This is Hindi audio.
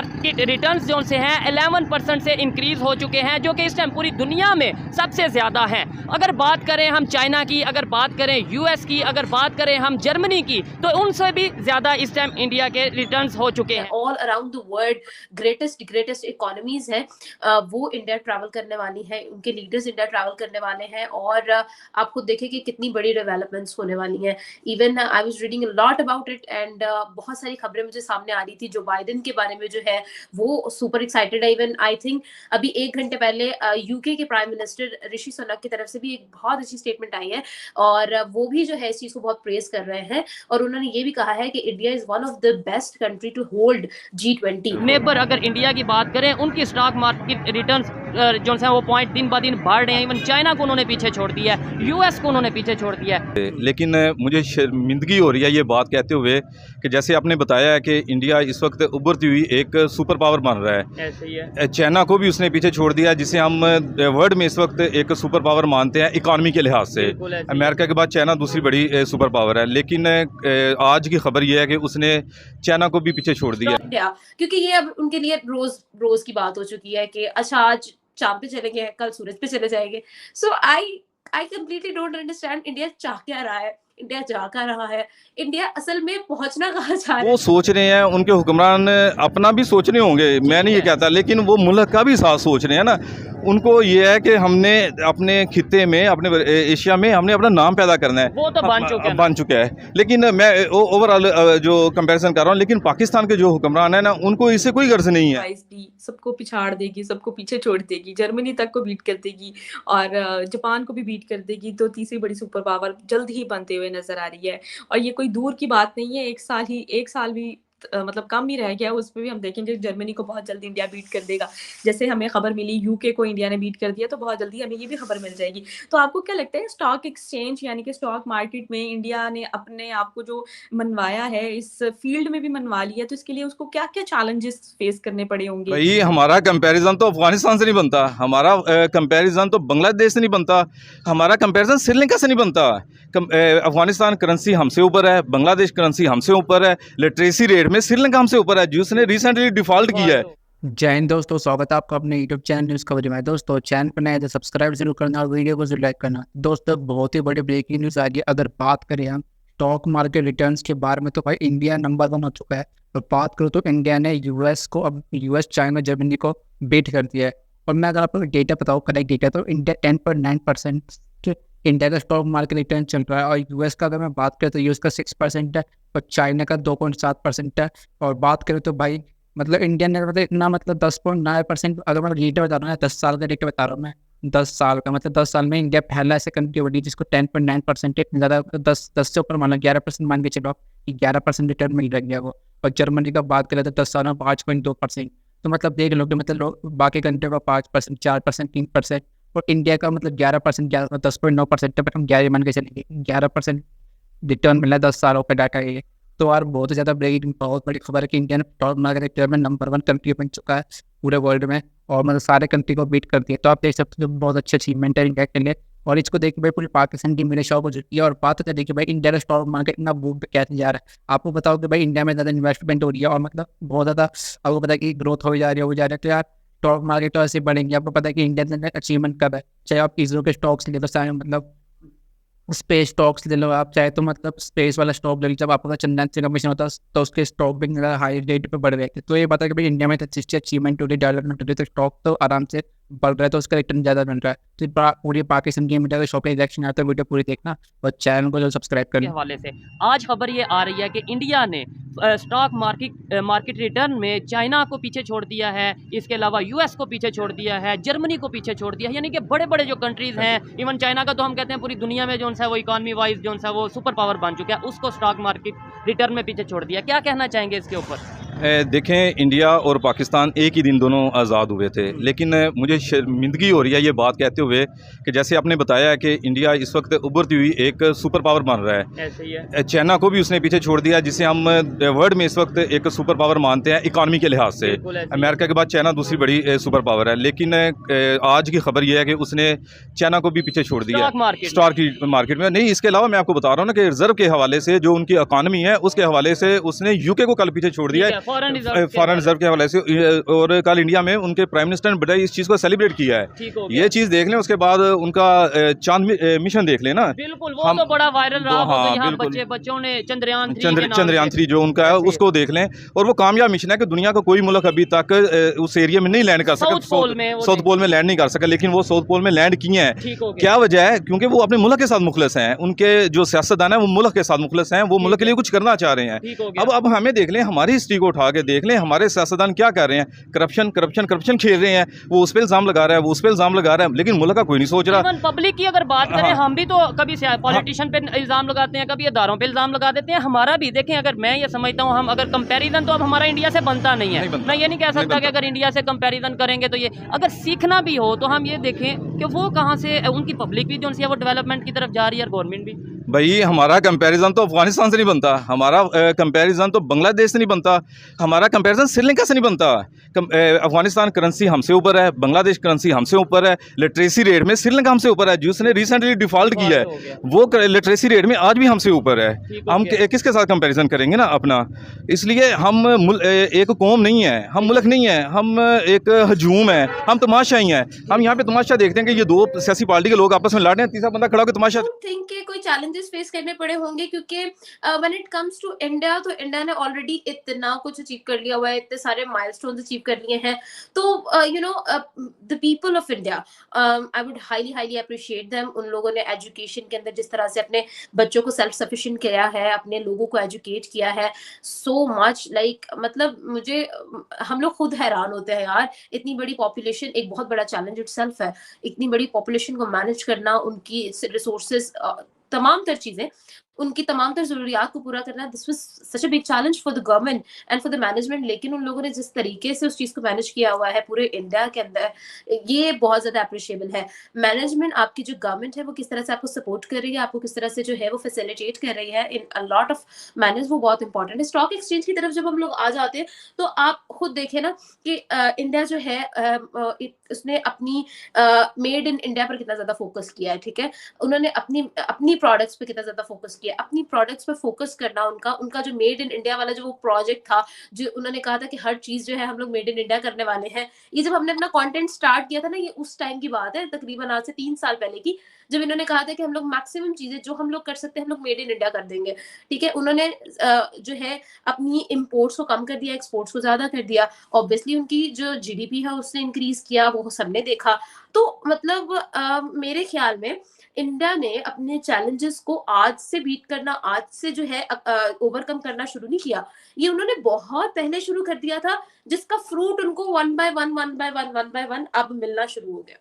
मार्केट रिटर्न्स जो से हैं 11% से इंक्रीज़ हो चुके हैं, जो कि इस टाइम पूरी दुनिया में सबसे ज़्यादा हैं। अगर बात करें हम चाइना की, अगर बात करें यूएस की, अगर बात करें हम जर्मनी की, तो उनसे भी ज़्यादा इस टाइम इंडिया के रिटर्न्स हो चुके हैं। All around the world greatest economies हैं, वो इंडिया ट्रैवल करने वाली है, उनके लीडर्स इंडिया ट्रैवल करने वाले हैं। और आप खुद देखें कि कितनी बड़ी डेवलपमेंट्स होने वाली हैं। Even I was reading a lot about it and बहुत सारी खबरें मुझे सामने आ रही थी। जो बाइडेन के बारे में जो है वो सुपर एक्साइटेड है। इवन आई थिंक अभी 1 घंटे पहले यूके के प्राइम मिनिस्टर ऋषि सुनक की तरफ से भी एक बहुत अच्छी स्टेटमेंट आई है, और वो भी जो है इस चीज को बहुत प्रेज कर रहे हैं। और उन्होंने ये भी कहा है कि India is one of the best country to hold G20। Neighbour अगर इंडिया की बात करें, उनकी स्टॉक मार्केट रिटर्न्स जो है वो पॉइंट दिन ब दिन बढ़ रहे हैं। इवन चाइना को उन्होंने पीछे छोड़ दिया है, यूएस को उन्होंने पीछे छोड़ दिया है। लेकिन मुझे शर्मिंदगी हो रही है ये बात कहते हुए कि जैसे आपने बताया है कि इंडिया इस वक्त उभरती हुई एक सुपर पावर बन रहा है। ऐसे ही है। चाइना को भी उसने पीछे छोड़ दिया, जिसे हम वर्ल्ड में इस वक्त एक सुपर पावर मानते हैं इकॉनमी के लिहाज से। अमेरिका के बाद चाइना दूसरी बड़ी सुपर पावर है, लेकिन आज की खबर ये है कि उसने चाइना को भी पीछे छोड़ दिया। क्योंकि ये अब उनके लिए रोज रोज की बात हो चुकी है कि अच्छा आज चांद पे चलेंगे, कल सूरज पे चले जाएंगे। So I completely don't understand India चाह क्या रहा है, इंडिया जा क्या रहा है, इंडिया असल में पहुंचना कहाँ चाह रहा है। वो सोच रहे हैं, उनके हुक्मरान अपना भी सोच रहे होंगे, मैं नहीं ये कहता, लेकिन वो मुल्क का भी साथ सोच रहे हैं ना। उनको ये है कि हमने अपने खित्ते में, अपने एशिया में हमने अपना नाम पैदा करना है। वो तो बन चुका है। लेकिन मैं ओवरऑल जो कंपैरिजन कर रहा हूँ, लेकिन पाकिस्तान के जो हुक्मरान है ना, उनको इससे कोई गर्ज नहीं है। सबको पिछाड़ देगी, सबको पीछे छोड़ देगी, जर्मनी तक को बीट कर देगी और जापान को भी बीट कर देगी। तो तीसरी बड़ी सुपर पावर जल्द ही बनते हुए नजर आ रही है। और ये कोई दूर की बात नहीं है, एक साल भी मतलब कम ही रह गया, उसमें भी हम देखेंगे जर्मनी को बहुत जल्दी इंडिया बीट कर देगा। जैसे हमें खबर मिली यूके को इंडिया ने बीट कर दिया, तो बहुत जल्दी हमें ये भी खबर मिल जाएगी। तो आपको क्या लगता है स्टॉक एक्सचेंज यानी कि स्टॉक मार्केट में इंडिया ने अपने आप को जो मनवाया है, इस फील्ड में भी मनवा लिया, तो इसके लिए उसको क्या क्या चैलेंजेस फेस करने पड़े होंगे? भाई हमारा कंपैरिजन तो अफगानिस्तान से नहीं बनता, हमारा कंपैरिजन तो बांग्लादेश से नहीं बनता, हमारा कंपैरिजन श्रीलंका से नहीं बनता। अफगानिस्तान करेंसी हमसे ऊपर है, बांग्लादेश करेंसी हमसे ऊपर है, लिटरेसी रेट में श्रीलंका हमसे ऊपर है, जिसने रिसेंटली डिफॉल्ट किया है। जय हिंद दोस्तों, स्वागत है आपका अपने यूट्यूब चैनल न्यूज़ खबर में। दोस्तों चैनल पर नए तो सब्सक्राइब जरूर करना और वीडियो को जरूर लाइक करना। दोस्तों बहुत ही बड़ी ब्रेकिंग न्यूज़ आ रही है। अगर बात करें हम स्टॉक मार्केट रिटर्न्स के बारे में, तो भाई इंडिया नंबर 1 हो चुका है। और बात करूँ तो इंडिया ने यूएस को, अब यूएस, चाइना, जर्मनी को बीट कर दिया है। और मैं अगर आपको डेटा बताऊँ, करेक्ट डेटा, तो इंडिया 10.9% इंडिया का स्टॉक मार्केट रिटर्न चल रहा है। और यूएस का अगर मैं बात करें तो यूएस का 6% है और चाइना का 2.7% है। और बात करें तो भाई मतलब इंडिया ने मतलब इतना मतलब 10.9%, अगर मैं डेटा बता रहा हूँ, 10 साल का डेटा बता रहा हूँ मैं, 10 साल का मतलब 10 साल में इंडिया पहला ऐसे कंट्री बनी जिसको 10.9% इतना ज़्यादा, 10 से ऊपर मान लो 11% मान के चलो कि 11% रिटर्न मिल रहा वो। और जर्मनी का बात करें तो 10 साल में 5.2%। तो मतलब देख लो कि मतलब बाकी कंट्री का 5%, 4%, 3%, और इंडिया का मतलब 11%, 10.9% है, पर हम 11 मान के चलेंगे, 11% रिटर्न मिला 10 सालों का डाटा है ये। तो यार बहुत ज़्यादा ब्रेकिंग, बहुत बड़ी खबर है कि इंडिया ने स्टॉक मार्केट रिटर्न में नंबर 1 कंट्री बन चुका है पूरे वर्ल्ड में, और मतलब सारे कंट्री को बीट कर दिया। तो आप देख सकते हो बहुत अच्छी अचीवमेंट है इंडिया के लिए। और इसको देख के भाई पूरी पाकिस्तान की मेरे शौक हो चुकी है। और बात है देखिए भाई इंडिया का स्टॉक मार्केट इतना बूम पे कैसे जा रहा है। आपको बताओ कि भाई इंडिया में ज़्यादा इन्वेस्टमेंट हो रही है और मतलब बहुत ज़्यादा आपको पता है कि ग्रोथ हो जा रही है। तो यार स्टॉक मार्केट तो ऐसे बढ़ेंगे। आपको पता है कि इंडिया ने अचीवमेंट कर है, चाहे आप इसरो के स्टॉक्स ले लो, चाहे मतलब स्पेस स्टॉक्स ले लो, आप चाहे तो मतलब स्पेस वाला स्टॉक ले लो। जब आपका चंद्रयान से कमीशन होता है तो उसके स्टॉक भी हाई रेट पे बढ़ रहे थे। तो ये पता है कि भाई इंडिया में अच्छी अचीवमेंट हो रही है, डेवलपमेंट हो रही है, तो स्टॉक तो आराम से बढ़ रहा है, तो उसका रिटर्न ज़्यादा बन रहा है। तो पूरी पाकिस्तान की मीडिया का शॉपिंग रिएक्शन आता है, वीडियो पूरी देखना और चैनल को जो सब्सक्राइब करना। हवाले से आज खबर ये आ रही है कि इंडिया ने स्टॉक मार्केट रिटर्न में चाइना को पीछे छोड़ दिया है, इसके अलावा यूएस को पीछे छोड़ दिया है, जर्मनी को पीछे छोड़ दिया है। यानी कि बड़े बड़े जो कंट्रीज़ हैं, इवन चाइना का तो हम कहते हैं पूरी दुनिया में जो सा वो इकॉनमी वाइज जो सा वो सुपर पावर बन चुका है, उसको स्टॉक मार्केट रिटर्न में पीछे छोड़ दिया। क्या कहना चाहेंगे इसके ऊपर? देखें, इंडिया और पाकिस्तान एक ही दिन दोनों आज़ाद हुए थे, लेकिन मुझे शर्मिंदगी हो रही है ये बात कहते हुए कि जैसे आपने बताया है कि इंडिया इस वक्त उभरती हुई एक सुपर पावर बन रहा है। ऐसे ही है। चाइना को भी उसने पीछे छोड़ दिया, जिसे हम वर्ल्ड में इस वक्त एक सुपर पावर मानते हैं इकॉनमी के लिहाज से। अमेरिका के बाद चाइना दूसरी बड़ी सुपर पावर है, लेकिन आज की खबर यह है कि उसने चाइना को भी पीछे छोड़ दिया स्टॉक मार्केट में। नहीं, इसके अलावा मैं आपको बता रहा हूँ ना कि रिजर्व के हवाले से जो उनकी इकॉनमी है उसके हवाले से उसने यूके को कल पीछे छोड़ दिया है। फॉरेन रिजर्व के हवाले से। और कल इंडिया में उनके प्राइम मिनिस्टर ने बड़ा इस चीज़ को सेलिब्रेट किया है। ठीक हो गया। ये चीज़ देख लें, उसके बाद उनका चांद मिशन देख लें ना। बिल्कुल, वो तो बड़ा वायरल रहा। वो तो यहाँ बच्चों ने चंद्रयान 3 जो उनका है उसको देख लें। और वो कामयाब मिशन है कि दुनिया का कोई मुल्क अभी तक उस एरिया में नहीं लैंड कर सका, साउथ पोल में लैंड नहीं कर सका, लेकिन वो साउथ पोल में लैंड किए हैं। क्या वजह है? क्योंकि वो अपने मुल्क के साथ मुखलस हैं। उनके जो सियासतदान है वो मुल्क के साथ मुखलस हैं, वो मुल्क के लिए कुछ करना चाह रहे हैं। अब हमें देख लें, हमारी हिस्ट्री को उठा के देख लें, हमारे सियासतदान क्या कर रहे हैं। करप्शन करप्शन करप्शन खेल रहे हैं। वो उस पर इल्ज़ाम लगा रहा है, वो उस पर इल्ज़ाम लगा रहा है, लेकिन मुल्क का कोई नहीं सोच रहा। पब्लिक की अगर बात करें, हम भी तो कभी पॉलिटिशियन पे इल्ज़ाम लगाते हैं, कभी इदारों पे इल्ज़ाम लगा देते हैं। हमारा भी देखें, अगर मैं ये समझता हूँ, हम अगर कंपैरिजन तो अब हमारा इंडिया से बनता नहीं है। मैं ये नहीं कह सकता कि अगर इंडिया से कंपैरिजन करेंगे तो ये, अगर सीखना भी हो तो हम ये देखें कि वो कहाँ से, उनकी पब्लिक भी जो है वो डेवलपमेंट की तरफ जा रही है और गवर्नमेंट भी। भाई हमारा कंपैरिजन तो अफगानिस्तान से नहीं बनता, हमारा कंपैरिजन तो बांग्लादेश से नहीं बनता, हमारा कंपैरिजन श्रीलंका से नहीं बनता। अफगानिस्तान करेंसी हमसे ऊपर है, बांग्लादेश करेंसी हमसे ऊपर है, लिटरेसी रेट में श्रीलंका हमसे ऊपर है। जिसने रिसेंटली डिफॉल्ट किया है वो लिटरेसी रेट में आज भी हमसे ऊपर है। हम किसके साथ कंपैरिजन करेंगे ना अपना। इसलिए हम एक कौम नहीं है, हम मुल्क नहीं है, हम एक हजूम है, हम तमाशाई हैं। हम यहाँ पे तमाशा देखते हैं कि ये दो सियासी पार्टी के लोग आपस में लड़ रहे हैं, तीसरा बंदा खड़ा होकर तमाशा। थिंक के कोई चैलेंजेस फेस करने पड़े होंगे, क्योंकि when it comes to India, तो इंडिया ने ऑलरेडी इतना कुछ अचीव कर लिया हुआ है, इतने सारे माइलस्टोन्स अचीव कर लिए हैं। तो you know the people of India, I would highly appreciate them. उन लोगों ने एजुकेशन के अंदर जिस तरह से अपने बच्चों को सेल्फ सफिशिएंट किया है, अपने लोगों को एजुकेट किया है, सो मच लाइक, मतलब मुझे, हम लोग खुद हैरान होते हैं यार। इतनी बड़ी पॉपुलेशन एक बहुत बड़ा चैलेंज इटसेल्फ है। इतनी बड़ी पॉपुलेशन को मैनेज करना, उनकी रिसोर्सेज, तमाम तर चीजें, उनकी तमाम तर जरूरियात को पूरा करना, this was such a big challenge for the government and for the management. लेकिन उन लोगों ने जिस तरीके से उस चीज को मैनेज किया हुआ है पूरे इंडिया के अंदर, ये बहुत ज्यादा अप्रिशिएबल है। मैनेजमेंट, आपकी जो गवर्नमेंट है वो किस तरह से आपको सपोर्ट कर रही है, आपको किस तरह से जो है वो फैसिलिटेट कर रही है इन अ लॉट ऑफ मैनर्स, वो बहुत इंपॉर्टेंट है। स्टॉक एक्सचेंज की तरफ जब हम लोग आ जाते हैं तो आप खुद देखें ना कि इंडिया जो है उसने अपनी मेड इन इंडिया पर कितना ज्यादा फोकस किया है। ठीक है, उन्होंने अपनी प्रोडक्ट्स पे कितना ज्यादा फोकस किया। अपनी प्रोडक्ट्स पे फोकस करना, उनका जो मेड इन इंडिया वाला जो वो प्रोजेक्ट था, जो उन्होंने कहा था कि हर चीज जो है हम लोग मेड इन इंडिया करने वाले हैं। ये जब हमने अपना कंटेंट स्टार्ट किया था ना, ये उस टाइम की बात है, तकरीबन आज से 3 साल पहले की, जब इन्होंने कहा था कि हम लोग मैक्सिमम चीजें जो हम लोग कर सकते हैं हम लोग मेड इन इंडिया कर देंगे। ठीक है, उन्होंने जो है अपनी इंपोर्ट्स को कम कर दिया, एक्सपोर्ट्स को ज्यादा कर दिया। ऑब्वियसली उनकी जो जीडीपी है उसने इंक्रीज किया, वो सबने देखा। तो मतलब मेरे ख्याल में इंडिया ने अपने चैलेंजेस को आज से बीट करना, आज से जो है ओवरकम करना शुरू नहीं किया। ये उन्होंने बहुत पहले शुरू कर दिया था, जिसका फ्रूट उनको वन बाय वन अब मिलना शुरू हो गया।